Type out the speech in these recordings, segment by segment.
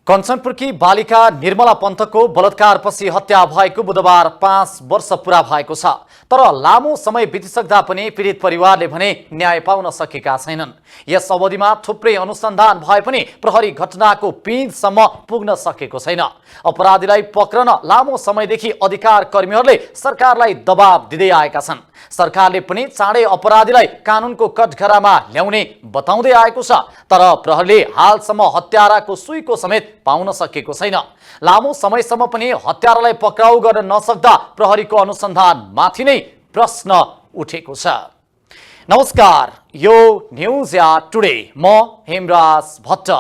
कञ्चनपुरकी बालिका निर्मला पन्तको बलात्कारपछि हत्या भएको बुधबार 5 वर्ष पूरा भएको छ। तर लामो समय बितिसक्दा पनि पीडित परिवारले भने न्याय पाउन सकेका छैनन्। यस अवधिमा थुप्रै अनुसन्धान भए पनि प्रहरी घटनाको पिँधसम्म पुग्न सकेको छैन। अपराधीलाई पक्रन लामो समयदेखि अधिकार कर्मीहरूले सरकारलाई दबाब दिँदै आएका छन्। सरकारले पनि चाँडै अपराधीलाई कानुनको कठघरामा ल्याउने बताउँदै आएको छ। तर प्रहरीले हालसम्म हत्याराको सुईको समेत पाउन सकेको छैन। लामो समयसम्म पनि हत्यारालाई पक्राउ गर्न नसक्दा प्रहरीको अनुसन्धान माथि नै प्रश्न उठेको छ। नमस्कार, यो न्यूज या टुडे, म हेमराज भट्ट।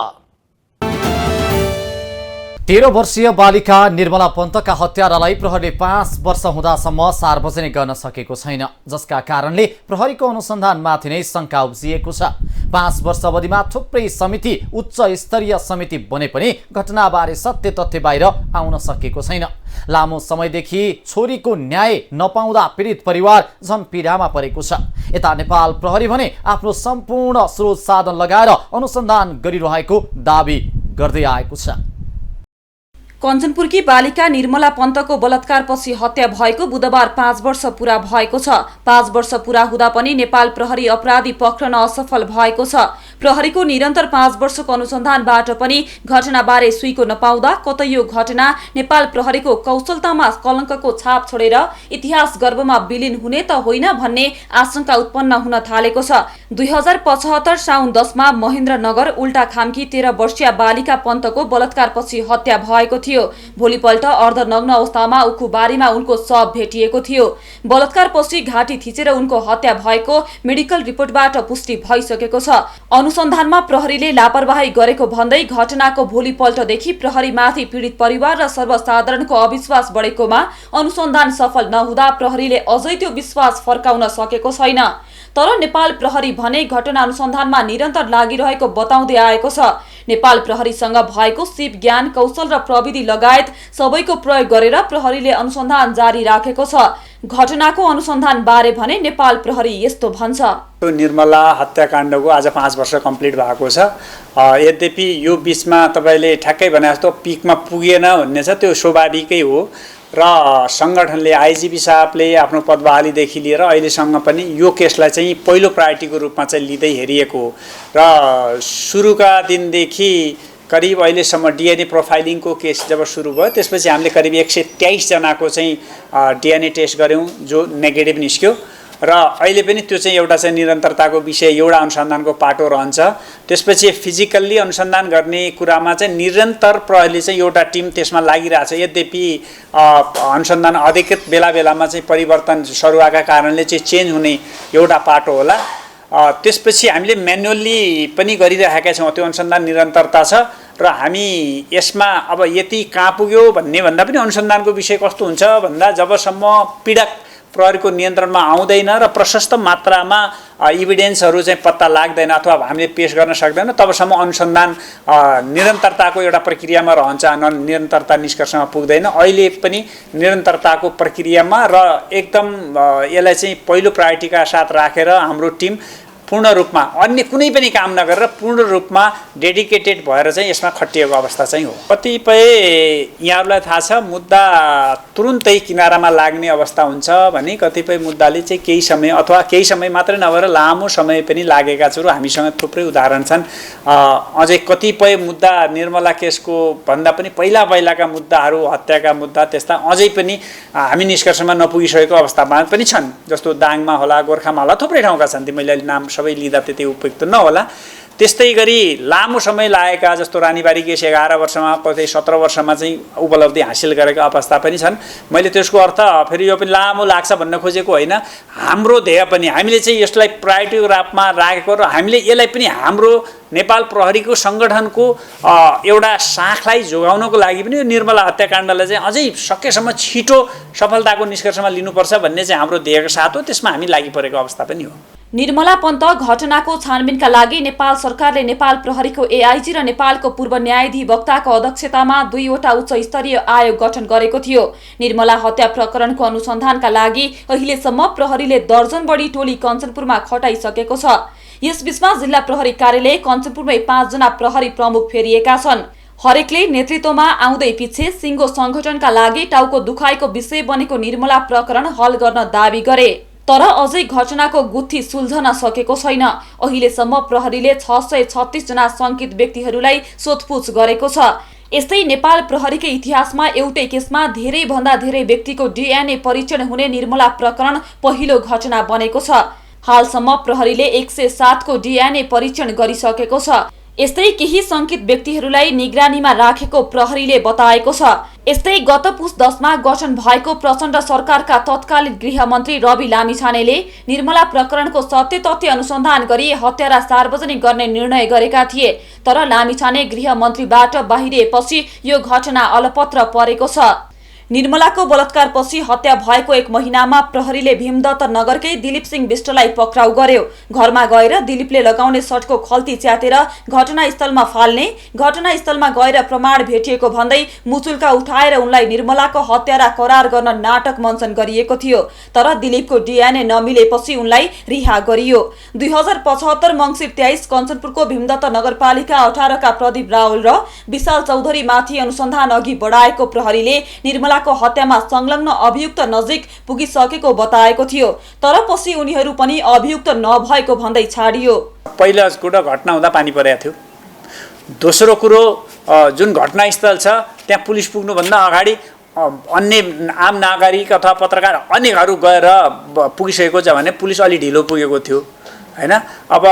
13 वर्षीय बालिका निर्मला पन्तका हत्यारालाई प्रहरीले 5 वर्ष हुँदासम्म सार्वजनिक गर्न सकेको छैन, जसका कारणले प्रहरीको अनुसन्धानमाथि नै शंका उब्जिएको छ। 5 वर्ष अवधिमा थुप्रै समिति, उच्च स्तरीय समिति बने पनि घटनाबारे सत्य तथ्य बाहिर आउन सकेको छैन। लामो समयदेखि छोरीको न्याय नपाउँदा पीडित परिवार झन पीडामा परेको छ। यता नेपाल प्रहरी भने आफ्नो सम्पूर्ण स्रोत साधन लगाएर अनुसन्धान गरिरहेको दाबी गर्दै आएको छ। कञ्चनपुरकी बालिका निर्मला पन्तको बलात्कारपछि हत्या भएको बुधबार 5 वर्ष पूरा भएको छ। 5 वर्ष पूरा हुँदा पनि नेपाल प्रहरी अपराधी पक्रन असफल भएको छ। प्रहरीको निरन्तर 5 वर्षको अनुसन्धानबाट पनि घटनाबारे सुईको नपाउँदा कतै यो घटना नेपाल प्रहरीको कौशलतामा कलङ्कको छाप छोडेर इतिहास गर्भमा विलिन हुने त होइन भन्ने आशंका उत्पन्न हुन थालेको छ। 2075 साउन 10 मा महेन्द्रनगर उल्टा खामकी 13 वर्षीय बालिका पन्तको बलात्कारपछि हत्या भएको थियो। भोलिपल्ट अर्धनग्न अवस्थामा उखुबारीमा उनको शव भेटिएको थियो। बलात्कारपछि घाँटी थिचेर उनको हत्या भएको मेडिकल रिपोर्टबाट पुष्टि भइसकेको छ। अनुसन्धानमा प्रहरीले लापरवाही गरेको भन्दै घटनाको भोलिपल्टदेखि प्रहरीमाथि पीडित परिवार र सर्वसाधारणको अविश्वास बढेकोमा अनुसन्धान सफल नहुँदा प्रहरीले अझै त्यो विश्वास फर्काउन सकेको छैन। तर नेपाल प्रहरी भने घटना अनुसन्धानमा निरन्तर लागिरहेको बताउँदै आएको छ। नेपाल प्रहरीसँग भएको सिप, ज्ञान, कौशल र प्रविधि लगायत सबैको प्रयोग गरेर प्रहरीले अनुसन्धान जारी राखेको छ। घटनाको अनुसन्धान बारे भने नेपाल प्रहरी यस्तो भन्छ। निर्मला हत्याकाण्डको आज 5 वर्ष कम्प्लिट भएको छ। यद्यपि यो बीचमा तपाईले ठ्याक्कै भने जस्तो पिकमा पुगेन भन्ने छ, त्यो स्वाभाविकै हो। र संगठनले, आइजिपी साहबले आफ्नो पदबहालीदेखि लिएर अहिलेसम्म पनि यो केसलाई चाहिँ पहिलो प्रायोरिटीको रूपमा चाहिँ लिँदै हेरिएको हो। र सुरुका दिनदेखि करिब अहिलेसम्म डिएनए प्रोफाइलिङको केस जब सुरु भयो त्यसपछि हामीले करिब 123 जनाको चाहिँ डिएनए टेस्ट गऱ्यौँ, जो नेगेटिभ निस्क्यो। र अहिले पनि त्यो चाहिँ एउटा चाहिँ निरन्तरताको विषय, एउटा अनुसन्धानको पाटो रहन्छ। त्यसपछि फिजिकल्ली अनुसन्धान गर्ने कुरामा चाहिँ निरन्तर प्रहरीले चाहिँ एउटा टिम त्यसमा लागिरहेछ। यद्यपि अनुसन्धान अधिकृत बेला बेलामा चाहिँ परिवर्तन सरुवाका कारणले चाहिँ चेन्ज हुने एउटा पाटो होला। त्यसपछि हामीले म्यानुअल्ली पनि गरिरहेका छौँ। त्यो अनुसन्धान निरन्तरता छ र हामी यसमा अब यति कहाँ पुग्यो भन्ने भन्दा पनि अनुसन्धानको विषय कस्तो हुन्छ भन्दा जबसम्म पीडक प्रहरीको नियन्त्रणमा आउँदैन र प्रशस्त मात्रामा इभिडेन्सहरू चाहिँ पत्ता लाग्दैन अथवा हामीले पेश गर्न सक्दैन तबसम्म अनुसन्धान निरन्तरताको एउटा प्रक्रियामा रहन्छ, निरन्तरता निष्कर्षमा पुग्दैन। अहिले पनि निरन्तरताको प्रक्रियामा र एकदम यसलाई चाहिँ पहिलो प्रायोरिटीका साथ राखेर हाम्रो टिम पूर्ण रूपमा अन्य कुनै पनि काम नगरेर पूर्ण रूपमा डेडिकेटेड भएर चाहिँ यसमा खटिएको अवस्था चाहिँ हो। कतिपय यहाँहरूलाई थाहा छ मुद्दा तुरुन्तै किनारामा लाग्ने अवस्था हुन्छ भने कतिपय मुद्दाले चाहिँ केही समय अथवा केही समय मात्रै नभएर लामो समय पनि लागेका छन्। हामीसँग थुप्रै उदाहरण छन्। अझै कतिपय मुद्दा निर्मला केसको भन्दा पनि पहिलाका मुद्दाहरू, हत्याका मुद्दा त्यस्ता अझै पनि हामी निष्कर्षमा नपुगिसकेको अवस्थामा पनि छन्। जस्तो दाङमा होला, गोर्खामा होला, थुप्रै ठाउँका छन्। मैले नाम सबै लिँदा त्यति उपयुक्त नहोला। त्यस्तै गरी लामो समय लागेका जस्तो रानीबारी केस 11 वर्षमा, कतै 17 वर्षमा चाहिँ उपलब्धि हासिल गरेका अवस्था पनि छन्। मैले त्यसको अर्थ फेरि यो पनि लामो लाग्छ भन्न खोजेको होइन। हाम्रो ध्येय पनि हामीले चाहिँ यसलाई प्रायोरिटीको रूपमा राखेको र हामीले यसलाई पनि हाम्रो नेपाल प्रहरीको सङ्गठनको एउटा शाखलाई जोगाउनको लागि पनि यो निर्मला हत्याकाण्डलाई चाहिँ अझै सकेसम्म छिटो सफलताको निष्कर्षमा लिनुपर्छ भन्ने चाहिँ हाम्रो ध्येयको साथ हो। त्यसमा हामी लागिपरेको अवस्था पनि हो। निर्मला पन्त घटनाको छानबिनका लागि नेपाल सरकारले नेपाल प्रहरीको एआइजी र नेपालको पूर्व न्यायाधिवक्ताको अध्यक्षतामा 2 वटा उच्च स्तरीय आयोग गठन गरेको थियो। निर्मला हत्या प्रकरणको अनुसन्धानका लागि अहिलेसम्म प्रहरीले दर्जन बढी टोली कञ्चनपुरमा खटाइसकेको छ। यसबीचमा जिल्ला प्रहरी कार्यालय कञ्चनपुरमै 5 जना प्रहरी प्रमुख फेरिएका छन्। हरेकले नेतृत्वमा आउँदै पिछे सिङ्गो संगठनका लागि टाउको दुखाइको विषय बनेको निर्मला प्रकरण हल गर्न दावी गरे। तर अझै घटनाको गुत्थी सुल्झन सकेको छैन। अहिलेसम्म प्रहरीले 636 जना शङ्कित व्यक्तिहरूलाई सोधपुछ गरेको छ। यस्तै नेपाल प्रहरीकै इतिहासमा एउटै केसमा धेरै भन्दा धेरै व्यक्तिको DNA परीक्षण हुने निर्मला प्रकरण पहिलो घटना बनेको छ। हालसम्म प्रहरीले 107 को DNA परीक्षण गरिसकेको छ। यस्तै केही शङ्कित व्यक्तिहरूलाई निगरानीमा राखेको प्रहरीले बताएको छ। यस्तै गत पुस 10 मा गठन भएको प्रचण्ड सरकारका तत्कालीन गृहमन्त्री रवि लामिछानेले निर्मला प्रकरणको सत्य तथ्य अनुसन्धान गरी हत्यारा सार्वजनिक गर्ने निर्णय गरेका थिए। तर लामिछाने गृहमन्त्रीबाट बाहिरिएपछि यो घटना अलपत्र परेको छ। निर्मलाको बलात्कारपछि हत्या भएको 1 महिनामा प्रहरीले भीमदत्त नगरकै दिलीप सिंह विष्टलाई पक्राउ गर्यो। घरमा गएर दिलीपले लगाउने सर्टको खल्ती च्यातेर घटनास्थलमा फाल्ने, घटनास्थलमा गएर प्रमाण भेटिएको भन्दै मुचुल्का उठाएर उनलाई निर्मलाको हत्यारा करार गर्न नाटक मञ्चन गरिएको थियो। तर दिलीपको DNA नमिलेपछि उनलाई रिहा गरियो। 2075 मङ्सिर 23 कञ्चनपुरको भीमदत्त नगरपालिका 18 का प्रदीप रावल र विशाल चौधरी माथि अनुसन्धान अघि बढाएको प्रहरीले निर्मला को हत्यामा संलग्न अभियुक्त नजिक पुगिसकेको बताएको थियो। तर पछि उनीहरू पनि अभियुक्त नभएको भन्दै छाडियो। पहिलो कुरा घटना हुँदा पानी परेको थियो। दोस्रो कुरो जुन घटनास्थल छ त्यहाँ पुलिस पुग्नुभन्दा अगाडि अन्य आम नागरिक अथवा पत्रकार अनेकहरू गएर पुगिसकेको छ भने पुलिस अलि ढिलो पुगेको थियो हैन। अब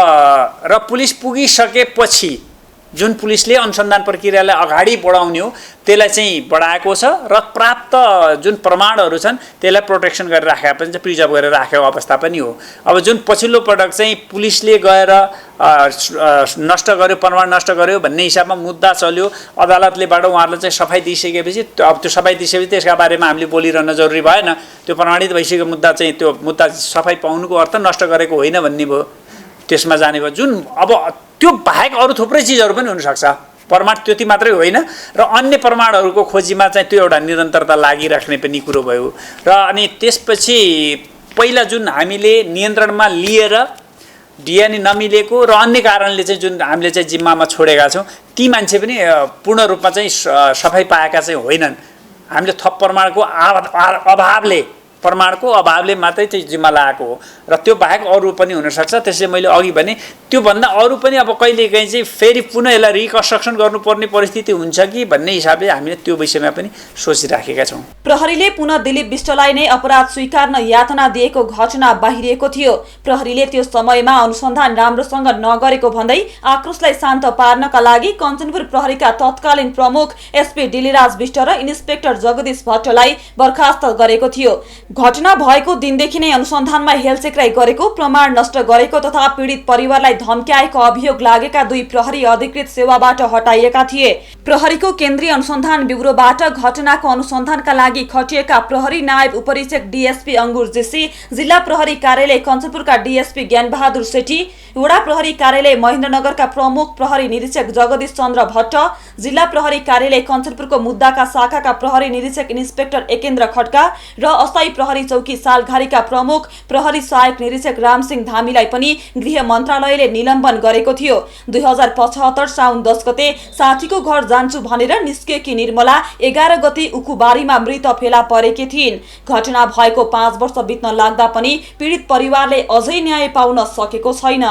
र पुलिस पुगिसकेपछि जुन पुलिसले अनुसन्धान प्रक्रियालाई अगाडि बढाउने हो त्यसलाई चाहिँ बढाएको छ र प्राप्त जुन प्रमाणहरू छन् त्यसलाई प्रोटेक्सन गरेर राखेको पनि छ, प्रिजर्भ गरेर राखेको अवस्था पनि हो। अब जुन पछिल्लो पटक चाहिँ पुलिसले गएर नष्ट गर्यो, प्रमाण नष्ट गर्यो भन्ने हिसाबमा मुद्दा चल्यो, अदालतलेबाट उहाँहरूलाई चाहिँ सफाई दिइसकेपछि अब त्यो सफाई दिइसकेपछि त्यसका बारेमा हामीले बोलिरहन जरुरी भएन। त्यो प्रमाणित भइसकेको मुद्दा चाहिँ त्यो मुद्दा सफाई पाउनुको अर्थ नष्ट गरेको होइन भन्ने भयो, त्यसमा जाने भयो। जुन अब त्यो बाहेक अरू थुप्रै चिजहरू पनि हुनसक्छ, प्रमाण त्यति मात्रै होइन र अन्य प्रमाणहरूको खोजीमा चाहिँ त्यो एउटा निरन्तरता लागिराख्ने पनि कुरो भयो। र अनि त्यसपछि पहिला जुन हामीले नियन्त्रणमा लिएर DNA नमिलेको र अन्य कारणले चाहिँ जुन हामीले चाहिँ जिम्मामा छोडेका छौँ ती मान्छे पनि पूर्ण रूपमा चाहिँ सफाई पाएका चाहिँ होइनन्। हामीले थप प्रमाणको अभावले मात्रै चाहिँ जिम्मा लगाएको हो र त्यो बाहेक अरू पनि हुनसक्छ। त्यसले मैले अघि भने त्योभन्दा अरू पनि अब कहिलेकाहीँ चाहिँ फेरि पुनः यसलाई रिकन्स्ट्रक्सन गर्नुपर्ने परिस्थिति हुन्छ कि भन्ने हिसाबले हामीले त्यो विषयमा पनि सोचिराखेका छौँ। प्रहरीले पुनः दिलीप विष्टलाई नै अपराध स्वीकार्न यातना दिएको घटना बाहिरिएको थियो। प्रहरीले त्यो समयमा अनुसन्धान राम्रोसँग नगरेको भन्दै आक्रोशलाई शान्त पार्नका लागि कञ्चनपुर प्रहरीका तत्कालीन प्रमुख SP डिलिराज विष्ट र इन्सपेक्टर जगदीश भट्टलाई बर्खास्त गरेको थियो। घटना भएको दिनदेखि नै अनुसन्धानमा हेलचेक्राइ गरेको, प्रमाण नष्ट गरेको तथा पीडित परिवारलाई धम्क्याएको अभियोग लागेका 2 प्रहरी अधिकृत सेवाबाट हटाइएका थिए। प्रहरीको केन्द्रीय अनुसन्धान ब्युरोबाट घटनाको अनुसन्धानका लागि खटिएका प्रहरी नायब उपरीक्षक DSP अंगुर जेसी, जिल्ला प्रहरी कार्यालय कञ्चनपुरका DSP ज्ञानबहादुर सेठी, वडा प्रहरी कार्यालय महेन्द्रनगरका प्रमुख प्रहरी निरीक्षक जगदीश चन्द्र भट्ट, जिल्ला प्रहरी कार्यालय कञ्चनपुरको मुद्दाका शाखाका प्रहरी निरीक्षक इन्सपेक्टर एकेन्द्र खड्का र अस्थायी प्रहरी चौकी सालघारीका प्रमुख प्रहरी सहायक निरीक्षक रामसिंह धामीलाई पनि गृह मन्त्रालयले निलम्बन गरेको थियो। 2075 साउन 10 गते साथीको घर जान्छु भनेर निस्केकी निर्मला 11 गते उकुबारीमा मृत फेला परेकी थिइन्। घटना भएको 5 वर्ष बित्न लाग्दा पनि पीडित परिवारले अझै न्याय पाउन सकेको छैन।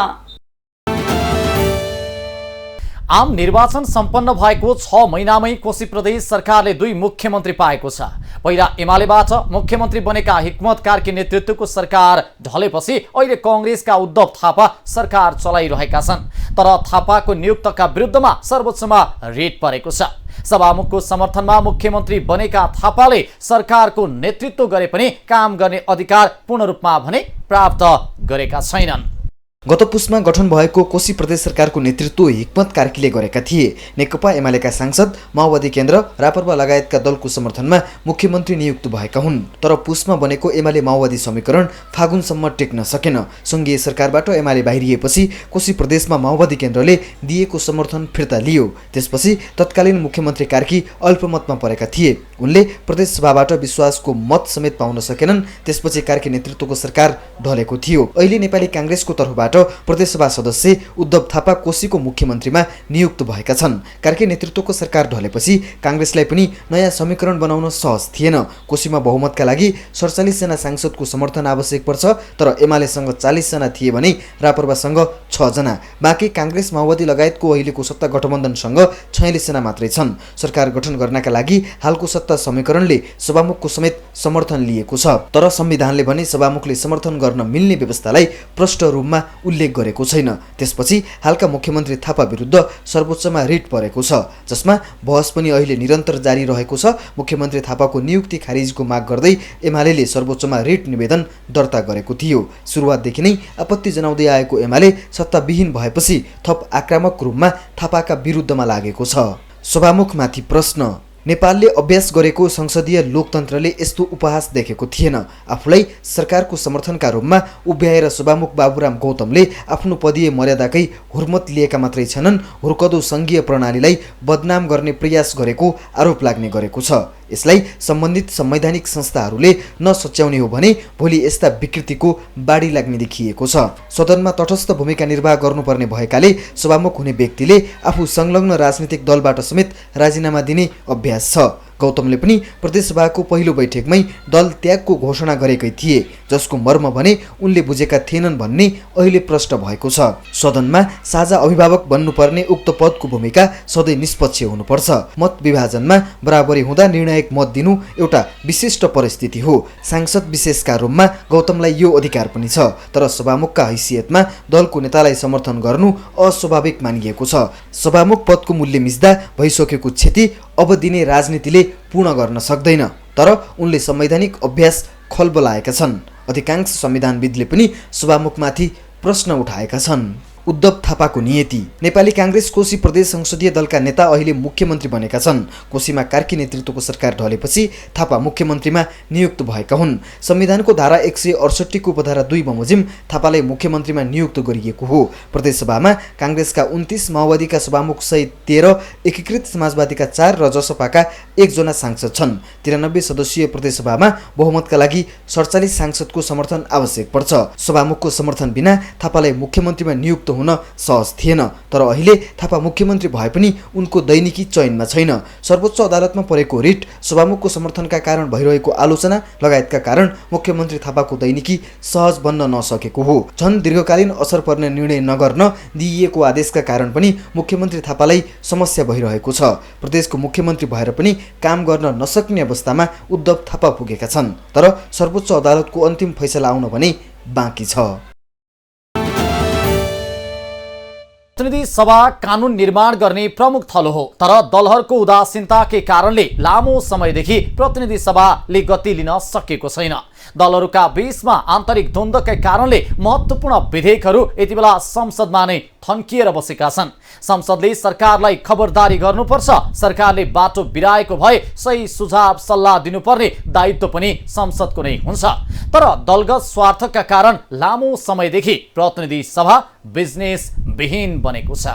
आम निर्वाचन सम्पन्न भएको 6 महिनामै कोशी प्रदेश सरकारले 2 मुख्यमन्त्री पाएको छ। पहिला एमालेबाट मुख्यमन्त्री बनेका हिक्मत कार्की नेतृत्वको सरकार ढलेपछि अहिले कांग्रेसका उद्धव थापा सरकार चलाइरहेका छन्। तर थापाको नियुक्तका विरुद्धमा सर्वोच्चमा रिट परेको छ। सभामुखको समर्थनमा मुख्यमन्त्री बनेका थापाले सरकारको नेतृत्व गरे पनि काम गर्ने अधिकार पूर्ण रूपमा भने प्राप्त गरेका छैनन्। गत पुसमा गठन भएको कोशी प्रदेश सरकारको नेतृत्व हिक्मत कार्कीले गरेका थिए। नेकपा एमालेका सांसद, माओवादी केन्द्र, रापरपा लगायतका दलको समर्थनमा मुख्यमन्त्री नियुक्त भएका हुन्। तर पुसमा बनेको एमाले माओवादी समीकरण फागुनसम्म टेक्न सकेन। संघीय सरकारबाट एमाले बाहिरिएपछि कोशी प्रदेशमा माओवादी केन्द्रले दिएको समर्थन फिर्ता लियो। त्यसपछि तत्कालीन मुख्यमन्त्री कार्की अल्पमतमा परेका थिए। उनले प्रदेशसभाबाट विश्वासको मत समेत पाउन सकेनन्। त्यसपछि कार्की नेतृत्वको सरकार ढलेको थियो। अहिले नेपाली काङ्ग्रेसको तर्फबाट प्रदेशसभा सदस्य उद्धव थापा कोशीको मुख्यमन्त्रीमा नियुक्त भएका छन्। कार्की नेतृत्वको सरकार ढलेपछि काङ्ग्रेसलाई पनि नयाँ समीकरण बनाउन सहज थिएन। कोशीमा बहुमतका लागि 47 जना सांसदको समर्थन आवश्यक पर्छ, तर एमालेसँग 40 जना थिए भने रापरपासँग 6 जना। बाँकी काङ्ग्रेस माओवादी लगायतको अहिलेको सत्ता गठबन्धनसँग 46 जना मात्रै छन्। सरकार गठन गर्नका लागि हालको सत्ता समीकरणले सभामुखको समेत समर्थन लिएको छ, तर संविधानले भने सभामुखले समर्थन गर्न मिल्ने व्यवस्थालाई प्रष्ट रूपमा उल्लेख गरेको छैन। त्यसपछि हालका मुख्यमन्त्री थापा विरुद्ध सर्वोच्चमा रिट परेको छ, जसमा बहस पनि अहिले निरन्तर जारी रहेको छ। मुख्यमन्त्री थापाको नियुक्ति खारिजको माग गर्दै एमाले सर्वोच्चमा रिट निवेदन दर्ता गरेको थियो। सुरुवातदेखि नै आपत्ति जनाउँदै आएको एमाले सत्ताविहीन भएपछि थप आक्रामक रूपमा थापाका विरुद्धमा लागेको छ। सभामुखमाथि प्रश्न। नेपालले अभ्यास गरेको संसदीय लोकतन्त्रले यस्तो उपहास देखेको थिएन। आफूलाई सरकारको समर्थनका रूपमा उभ्याएर सभामुख बाबुराम गौतमले आफ्नो पदीय मर्यादाकै हुर्मत लिएका मात्रै छैनन्, हुर्कदो सङ्घीय प्रणालीलाई बदनाम गर्ने प्रयास गरेको आरोप लाग्ने गरेको छ। यसलाई सम्बन्धित संवैधानिक संस्थाहरूले नसच्याउने हो भने भोलि यस्ता विकृतिको बाढी लाग्ने देखिएको छ। सदनमा तटस्थ भूमिका निर्वाह गर्नुपर्ने भएकाले सभामुख हुने व्यक्तिले आफू संलग्न राजनीतिक दलबाट समेत राजीनामा दिने अभ्यास छ। गौतमले पनि प्रदेशसभाको पहिलो बैठकमै दल त्यागको घोषणा गरेकै थिए, जसको मर्म भने उनले बुझेका थिएनन् भन्ने अहिले प्रष्ट भएको छ। सदनमा साझा अभिभावक बन्नुपर्ने उक्त पदको भूमिका सधैँ निष्पक्ष हुनुपर्छ। मत विभाजनमा बराबरी हुँदा निर्णायक मत दिनु एउटा विशिष्ट परिस्थिति हो। सांसद विशेषका रूपमा गौतमलाई यो अधिकार पनि छ, तर सभामुखका हैसियतमा दलको नेतालाई समर्थन गर्नु अस्वाभाविक मानिएको छ। सभामुख पदको मूल्य मिच्दा भइसकेको क्षति अब दिने राजनीतिले पूर्ण गर्न सक्दैन, तर उनले संवैधानिक अभ्यास खलबलाएका छन्। अधिकांश संविधानविदले पनि सभामुखमाथि प्रश्न उठाएका छन्। उद्धव थापाको नियति। नेपाली काङ्ग्रेस कोशी प्रदेश संसदीय दलका नेता अहिले मुख्यमन्त्री बनेका छन्। कोशीमा कार्की नेतृत्वको सरकार ढलेपछि थापा मुख्यमन्त्रीमा नियुक्त भएका हुन्। संविधानको धारा 168 को उपधारा 2 बमोजिम थापालाई मुख्यमन्त्रीमा नियुक्त गरिएको हो। प्रदेशसभामा काङ्ग्रेसका 29, माओवादीका सभामुख सहित 13, एकीकृत समाजवादीका 4 र जसपाका 1 जना सांसद छन्। 93 सदस्यीय प्रदेशसभामा बहुमतका लागि 47 सांसदको समर्थन आवश्यक पर्छ। सभामुखको समर्थन बिना थापालाई मुख्यमन्त्रीमा नियुक्त हुन सहज थिएन, तर अहिले थापा मुख्यमन्त्री भए पनि उनको दैनिकी चयनमा छैन। सर्वोच्च अदालतमा परेको रिट, सभामुखको समर्थनका कारण भइरहेको आलोचना लगायतका कारण मुख्यमन्त्री थापाको दैनिकी सहज बन्न नसकेको हो। झन् दीर्घकालीन असर पर्ने निर्णय नगर्न दिइएको आदेशका कारण पनि मुख्यमन्त्री थापालाई समस्या भइरहेको छ। प्रदेशको मुख्यमन्त्री भएर पनि काम गर्न नसक्ने अवस्थामा उद्धव थापा पुगेका छन्, तर सर्वोच्च अदालतको अन्तिम फैसला आउन भने बाँकी छ। प्रतिनिधि सभा कानुन निर्माण गर्ने प्रमुख थलो हो, तर दलहरूको उदासीनताकै कारणले लामो समयदेखि प्रतिनिधि सभाले गति लिन सकेको छैन। दलहरूका बीचमा आन्तरिक द्वन्द्वकै कारणले महत्त्वपूर्ण विधेयकहरू यति बेला संसदमा नै थन्किएर बसेका छन्। संसदले सरकारलाई खबरदारी गर्नुपर्छ, सरकारले बाटो बिराएको भए सही सुझाव सल्लाह दिनुपर्ने दायित्व पनि संसदको नै हुन्छ। तर दलगत स्वार्थका कारण लामो समयदेखि प्रतिनिधि सभा बिजनेस विहीन बनेको छ।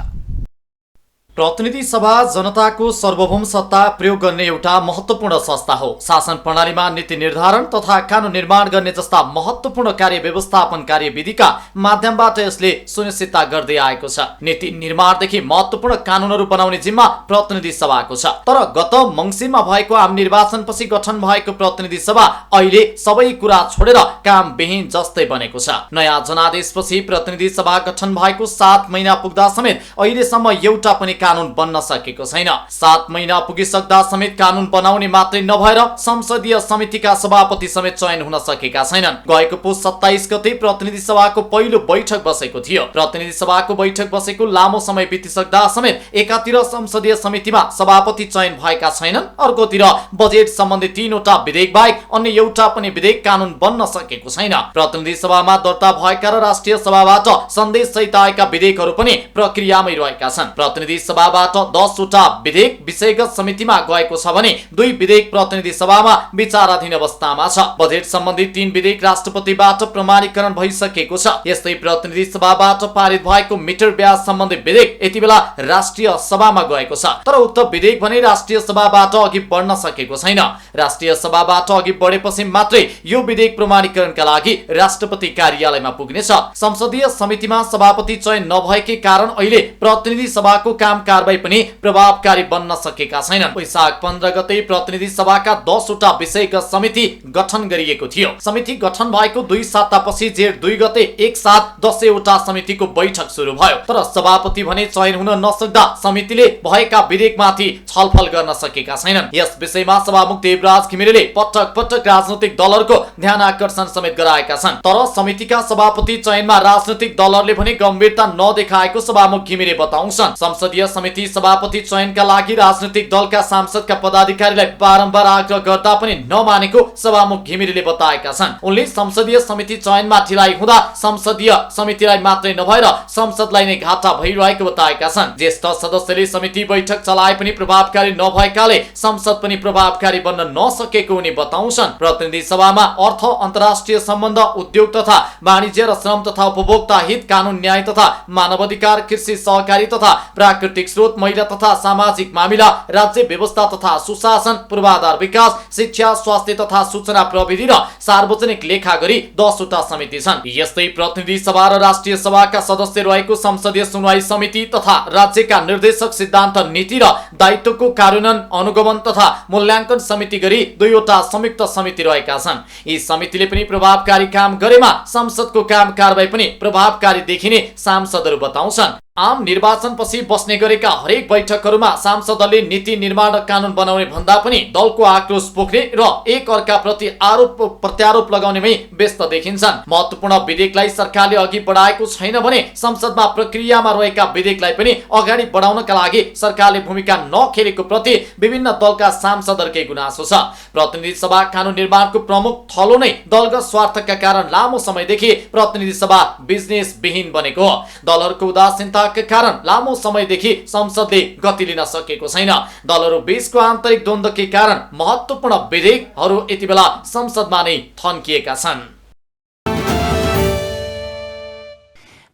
प्रतिनिधि सभा जनताको सार्वभौम सत्ता प्रयोग गर्ने एउटा महत्त्वपूर्ण संस्था हो। शासन प्रणालीमा नीति निर्धारण तथा कानुन निर्माण गर्ने जस्ता महत्त्वपूर्ण कार्य व्यवस्थापन कार्यविधिका माध्यमबाट यसले सुनिश्चितता गर्दै आएको छ। नीति निर्माणदेखि महत्त्वपूर्ण कानुनहरू बनाउने जिम्मा प्रतिनिधि सभाको छ। तर गत मङ्सिरमा भएको आम निर्वाचनपछि गठन भएको प्रतिनिधि सभा अहिले सबै कुरा छोडेर काम विहीन जस्तै बनेको छ। नयाँ जनादेशपछि प्रतिनिधि सभा गठन भएको 7 महिना पुग्दा समेत अहिलेसम्म एउटा पनि कानुन बन्न सकेको छैन। 7 महिना पुगिसक्दा समेत कानुन बनाउने मात्रै नभएर संसदीय समितिका सभापति समेत चयन हुन सकेका छैनन्। गएको पुस 27 गते प्रतिनिधि सभाको पहिलो बैठक बसेको थियो। प्रतिनिधि सभाको बैठक बसेको लामो समय बितिसक्दा समेत एकातिर संसदीय समितिमा सभापति चयन भएका छैनन्, अर्कोतिर बजेट सम्बन्धी 3वटा विधेयक बाहेक अन्य एउटा पनि विधेयक कानुन बन्न सकेको छैन। प्रतिनिधि सभामा दर्ता भएका र राष्ट्रिय सभाबाट सन्देश सहित आएका विधेयकहरू पनि प्रक्रियामै रहेका छन्। प्रतिनिधि सभाबाट 10 वटा विधेयक विषयगत समितिमा गएको छ भने 2 विधेयक प्रतिनिधि सभामा विचाराधीन अवस्थामा छ। बजेट सम्बन्धी 3 विधेयक राष्ट्रपतिबाट प्रमाणीकरण भइसकेको छ। यस्तै प्रतिनिधि सभाबाट पारित भएको मिटर ब्याज सम्बन्धी विधेयक यति बेला राष्ट्रिय सभामा गएको छ। तर उक्त विधेयक भने राष्ट्रिय सभाबाट अघि बढ्न सकेको छैन। राष्ट्रिय सभाबाट अघि बढेपछि मात्रै यो विधेयक प्रमाणीकरणका लागि राष्ट्रपति कार्यालयमा पुग्नेछ। संसदीय समितिमा सभापति चयन नभएकै कारण अहिले प्रतिनिधि सभाको काम कारबाही पनि प्रभावकारी बन्न सकेका छैनन्। वैशाख 15 गते प्रतिनिधि सभाका 10 वटा विषयगत समिति गठन गरिएको थियो। समिति गठन भएको 2 सातापछि जेठ 2 गते एक साथ 10 वटा समितिको बैठक सुरु भयो। तर सभापति भने चयन हुन नसक्दा समितिले भएका विधेयकमाथि छलफल गर्न सकेका छैनन्। यस विषयमा सभामुख देवराज घिमिरेले पटक पटक राजनैतिक दलहरूको ध्यान आकर्षण समेत गराएका छन्। तर समितिका सभापति चयनमा राजनैतिक दलहरूले भने गम्भीरता नदेखाएको सभामुख घिमिरे बताउँछन्। संसदीय समिति सभापति चयनका लागि राजनैतिक दलका सांसदका पदाधिकारीलाई बारम्बार आग्रह गर्दा पनि नमानेको सभामुख घिमिरेले बताएका छन्। उनले संसदीय समिति चयनमा ढिलाइ हुँदा संसदीय समितिलाई मात्रै नभएर संसदलाई नै घाटा भइरहेको बताएका छन्। ज्येष्ठ सदस्यले समिति बैठक चलाए पनि प्रभावकारी नभएकाले संसद पनि प्रभावकारी बन्न नसकेको उनी बताउँछन्। प्रतिनिधि सभामा अर्थ, अन्तर्राष्ट्रिय सम्बन्ध, उद्योग तथा वाणिज्य र श्रम तथा उपभोक्ता हित, कानून न्याय तथा मानवाधिकार, कृषि सहकारी तथा प्राकृतिक स्रोत, महिला तथा सामाजिक मामिला, राज्य व्यवस्था तथा सुशासन, पूर्वाधार विकास, शिक्षा, स्वास्थ्य तथा सूचना प्रविधि र सार्वजनिक लेखा गरी 10 वटा समिति छन्। यस्तै प्रतिनिधि सभा र राष्ट्रिय सभाका सदस्य रहेको संसदीय सुनवाई समिति तथा राज्यका निर्देशक सिद्धान्त, नीति र दायित्वको कार्यान्वयन, अनुगमन तथा मूल्याङ्कन समिति गरी 2 वटा संयुक्त समिति रहेका छन्। यी समितिले पनि प्रभावकारी काम गरेमा संसदको काम कारबाही पनि प्रभावकारी देखिने सांसदहरू बताउँछन्। आम निर्वाचनपछि बस्ने गरेका हरेक बैठकहरूमा सांसदले नीति निर्माण र कानून बनाउने भन्दा पनि दलको आक्रोश पोख्ने र एक अर्काप्रति आरोप प्रत्यारोप लगाउनेमै व्यस्त देखिन्छन्। महत्त्वपूर्ण विधेयकलाई सरकारले अघि बढाएको छैन भने संसदमा प्रक्रियामा रहेका विधेयकलाई पनि अगाडि बढाउनका लागि सरकारले भूमिका नखेलेको प्रति विभिन्न दलका सांसदहरूकै गुनासो छ। प्रतिनिधि सभा कानून निर्माणको प्रमुख थलो नै दलगत स्वार्थका कारण लामो समयदेखि प्रतिनिधि सभा बिजनेस विहीन बनेको हो। दलहरूको उदासीनता कारण लामो समयदेखि संसदले गति लिन सकेको छैन। दलहरू बीचको आन्तरिक द्वन्द्वकै कारण महत्त्वपूर्ण विधेयकहरू यति बेला संसदमा नै थन्किएका छन्।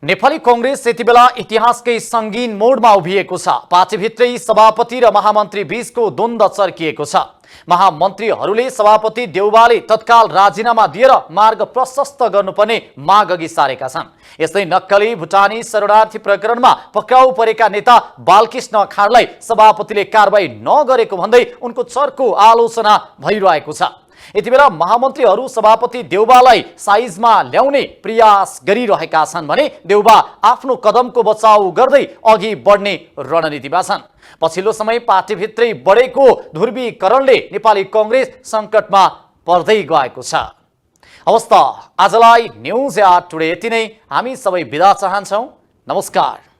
नेपाली कांग्रेस यति बेला इतिहासकै संगीन मोडमा उभिएको छ। पार्टीभित्रै सभापति र महामन्त्री बीचको द्वन्द्व चर्किएको छ। महामन्त्रीहरूले सभापति देउवाले तत्काल राजीनामा दिएर मार्ग प्रशस्त गर्नुपर्ने माग अघि सारेका छन्। यस्तै नक्कली भुटानी शरणार्थी प्रकरणमा पक्राउ परेका नेता बालकृष्ण खाँडलाई सभापतिले कारबाही नगरेको भन्दै उनको चर्को आलोचना भइरहेको छ। यति बेला महामन्त्रीहरू सभापति देउवालाई साइजमा ल्याउने प्रयास गरिरहेका छन् भने देउवा आफ्नो कदमको बचाउ गर्दै अघि बढ्ने रणनीतिमा छन्। पछिल्लो समय पार्टीभित्रै बढेको ध्रुवीकरणले नेपाली कांग्रेस सङ्कटमा पर्दै गएको छ। हवस् त आजलाई न्युज या टुडे यति नै। हामी सबै बिदा चाहन्छौँ। नमस्कार।